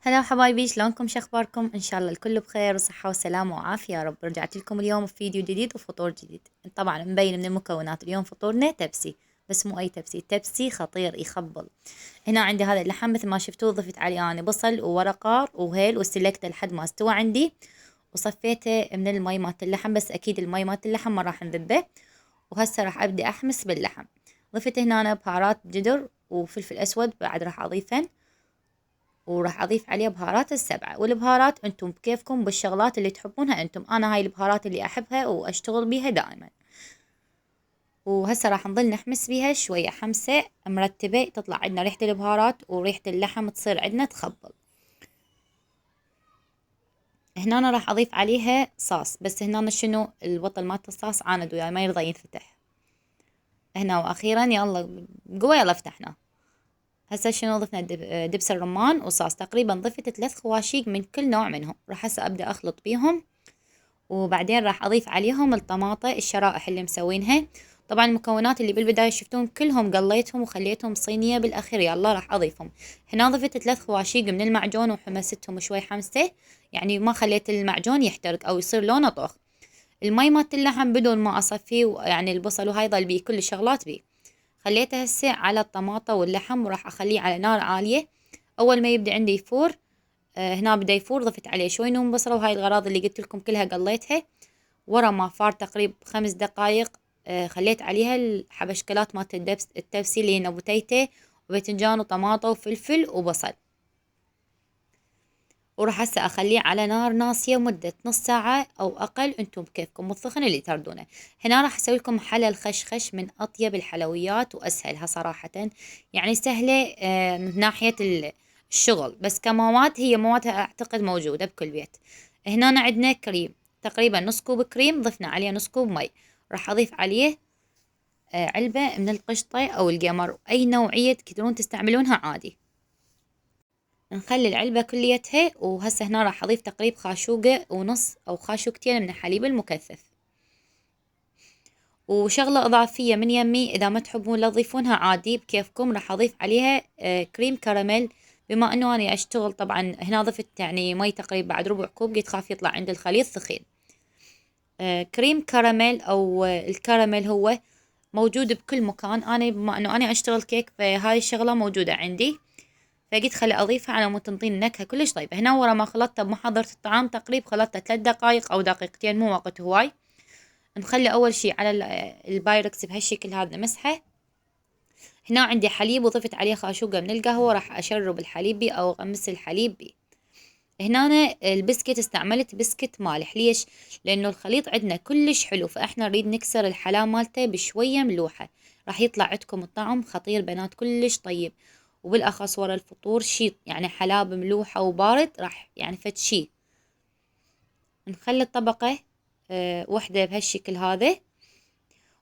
هلا حبايبي، شلونكم؟ شخباركم؟ ان شاء الله الكل بخير وصحة وسلامة وعافية يا رب. رجعت لكم اليوم بفيديو جديد وفطور جديد. طبعا مبين من المكونات اليوم فطورنا تبسي، بس مو اي تبسي، تبسي خطير يخبل. هنا عندي هذا اللحم مثل ما شفتوه، ضفت عليه انا بصل وورقة وهيل وسلكته لحد ما استوى عندي، وصفيته من المي مالت اللحم، بس اكيد المي مالت اللحم ما راح نذبه. وهسه راح ابدي احمس باللحم. ضفت هنا أنا بهارات جدر وفلفل اسود بعد راح اضيفهن، وراح اضيف عليه بهارات السبعة. والبهارات انتم بكيفكم بالشغلات اللي تحبونها انتم، انا هاي البهارات اللي احبها واشتغل بيها دائما. وهسه راح نظل نحمس بيها شوية، حمسة مرتبة تطلع عندنا ريحة البهارات وريحة اللحم تصير عندنا تخبل. هنا أنا راح اضيف عليها صاص، بس هنا أنا شنو البطل مالت الصاص عاند وياي ما يرضى ينفتح. هنا واخيرا يلا قوة يلا فتحنا. هسه شنو ضفنا؟ دبس الرمان وصاص، تقريبا ضفت 3 خواشيق من كل نوع منهم. راح هسه ابدا اخلط بيهم، وبعدين راح اضيف عليهم الطماطة الشرائح اللي مسوينها. طبعا المكونات اللي بالبداية شفتون كلهم قليتهم وخليتهم صينية بالاخير. يلا راح اضيفهم. هنا ضفت 3 خواشيق من المعجون وحمستهم شوي حمسة، يعني ما خليت المعجون يحترق او يصير لونه طخ. المي مالت اللحم بدون ما اصفيه، يعني البصل وهاي ضل بيه كل الشغلات بيه. خليته هسه على الطماطة واللحم وراح اخليه على نار عالية. اول ما يبدأ عندي يفور، هنا بدا يفور، ضفت عليه شوي نوم بصرة وهاي الغراض اللي قلت لكم كلها قليتها. ورا ما فار تقريبا 5 دقايق، خليت عليها الحبشكلات مالت التبسي اللي هي نبتيته وباذنجان وطماطة وفلفل وبصل. وراح هسه اخليه على نار ناصية مدة نص ساعة او اقل، انتم بكيفكم والثخن اللي تردونه. هنا راح اسوي لكم حلا الخشخش، من اطيب الحلويات واسهلها صراحة. يعني سهلة من ناحية الشغل، بس كمواد هي موادها اعتقد موجودة بكل بيت. هنا عندنا كريم، تقريبا نص كوب كريم، ضفنا عليه نص كوب مي. راح اضيف عليه علبة من القشطة او القمر، اي نوعية تقدرون تستعملونها عادي. نخلي العلبة كليتها. وهسه هنا راح اضيف تقريب خاشوقة ونص او خاشوقتين من الحليب المكثف. وشغلة اضافية من يمي، اذا ما تحبون لا تضيفونها عادي بكيفكم، راح اضيف عليها كريم كراميل. بما انه انا اشتغل طبعا هنا ضفت يعني مي تقريبا بعد ربع كوب، قد خاف يطلع عند الخليط ثخين. كريم كراميل او الكراميل هو موجود بكل مكان. انا بما انه انا اشتغل كيك فهاي الشغلة موجودة عندي، فقلت خلي اضيفها على مود تنطيني نكهه كلش طيبه. هنا ورا ما خلطتها بمحضره الطعام تقريب خلطتها 3 دقائق او دقيقتين، مو وقت هواي. نخلي اول شي على البايركس بهالشكل هذا مسحه. هنا عندي حليب وضفت عليه خاشوقه من القهوه، راح اشرب الحليب بي او اغمس الحليب بي. هنا أنا البسكت استعملت بسكت مالح، ليش؟ لانه الخليط عندنا كلش حلو، فاحنا نريد نكسر الحلا مالته بشويه ملوحه. راح يطلع عندكم الطعم خطير بنات، كلش طيب. وبالاخص ورا الفطور شي يعني حلاب ملوحه وبارد، راح يعني فد شي. نخلي الطبقه وحده بهالشكل هذا.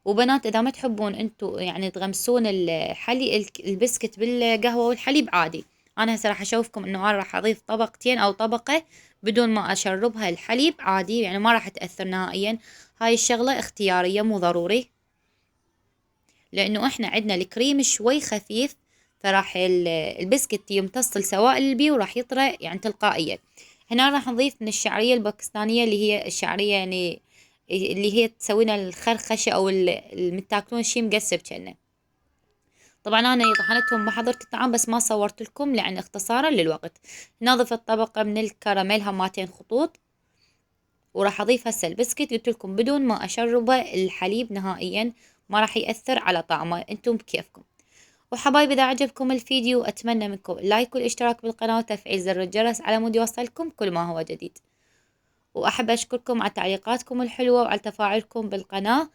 وبنات اذا ما تحبون انتو يعني تغمسون البسكت بالقهوة والحليب عادي. انا هسه راح اشوفكم انه انا راح اضيف طبقتين او طبقة بدون ما اشربها الحليب عادي، يعني ما راح تأثر نهائيا. هاي الشغلة اختيارية مو ضروري، لانه احنا عندنا الكريم شوي خفيف، فراح البسكت يمتص السوائل اللي بيه وراح يطرى يعني تلقائيا. هنا راح نضيف من الشعرية الباكستانية، اللي هي الشعرية يعني اللي هي تسوي لنا الخرخشة او المتاكلون شي مقسب كنه. طبعا انا طحنتهم ما حضرت الطعام، بس ما صورت لكم لان اختصارا للوقت. هنا ضفت طبقة من الكراميل هماتين خطوط. وراح اضيف هسه البسكت، قلت لكم بدون ما اشربه الحليب نهائيا، ما راح يأثر على طعمه، انتم بكيفكم. وحبايبي اذا عجبكم الفيديو اتمنى منكم اللايك والاشتراك بالقناة وتفعيل زر الجرس على مود يوصلكم كل ما هو جديد. واحب اشكركم على تعليقاتكم الحلوة وعلى تفاعلكم بالقناة.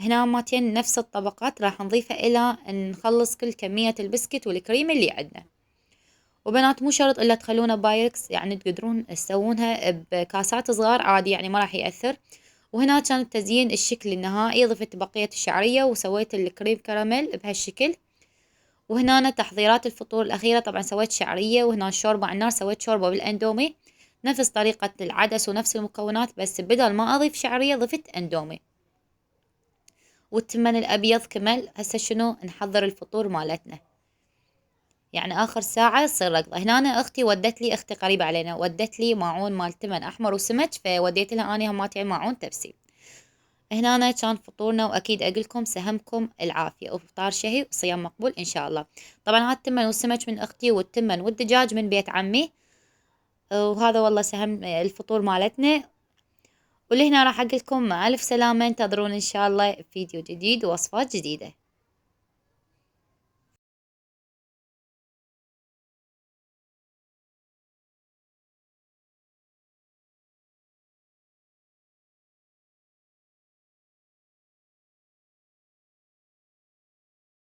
هنا ماتين نفس الطبقات راح نضيفها الى ان نخلص كل كمية البسكت والكريم اللي عندنا. وبنات مو شرط الا تخلونه بايركس، يعني تقدرون تسوونها بكاسات صغار عادي، يعني ما راح يأثر. وهنا كان التزيين الشكل النهائي، ضفت بقية الشعرية وسويت الكريم كراميل بهالشكل. وهنا أنا تحضيرات الفطور الأخيرة، طبعا سويت شعرية، وهنا الشوربة على النار سويت شوربة بالأندومي نفس طريقة العدس ونفس المكونات، بس بدل ما أضيف شعرية ضفت أندومي. والتمن الأبيض كمل. هسه شنو نحضر الفطور مالتنا. يعني آخر ساعة تصير ركضة. هنا أنا أختي ودت لي، أختي قريبة علينا، ودت لي ماعون مال تمن أحمر وسمك، فوديت لها أنا هماتي ماعون تبسيل. هنا أنا كان فطورنا، وأكيد أقولكم سهمكم العافية وفطار شهي وصيام مقبول إن شاء الله. طبعا هذا التمن والسمك من أختي، والتمن والدجاج من بيت عمي. وهذا والله سهم الفطور مالتنا. ولهنا راح أقولكم مع ألف سلامة، انتظرون إن شاء الله فيديو جديد ووصفات جديدة.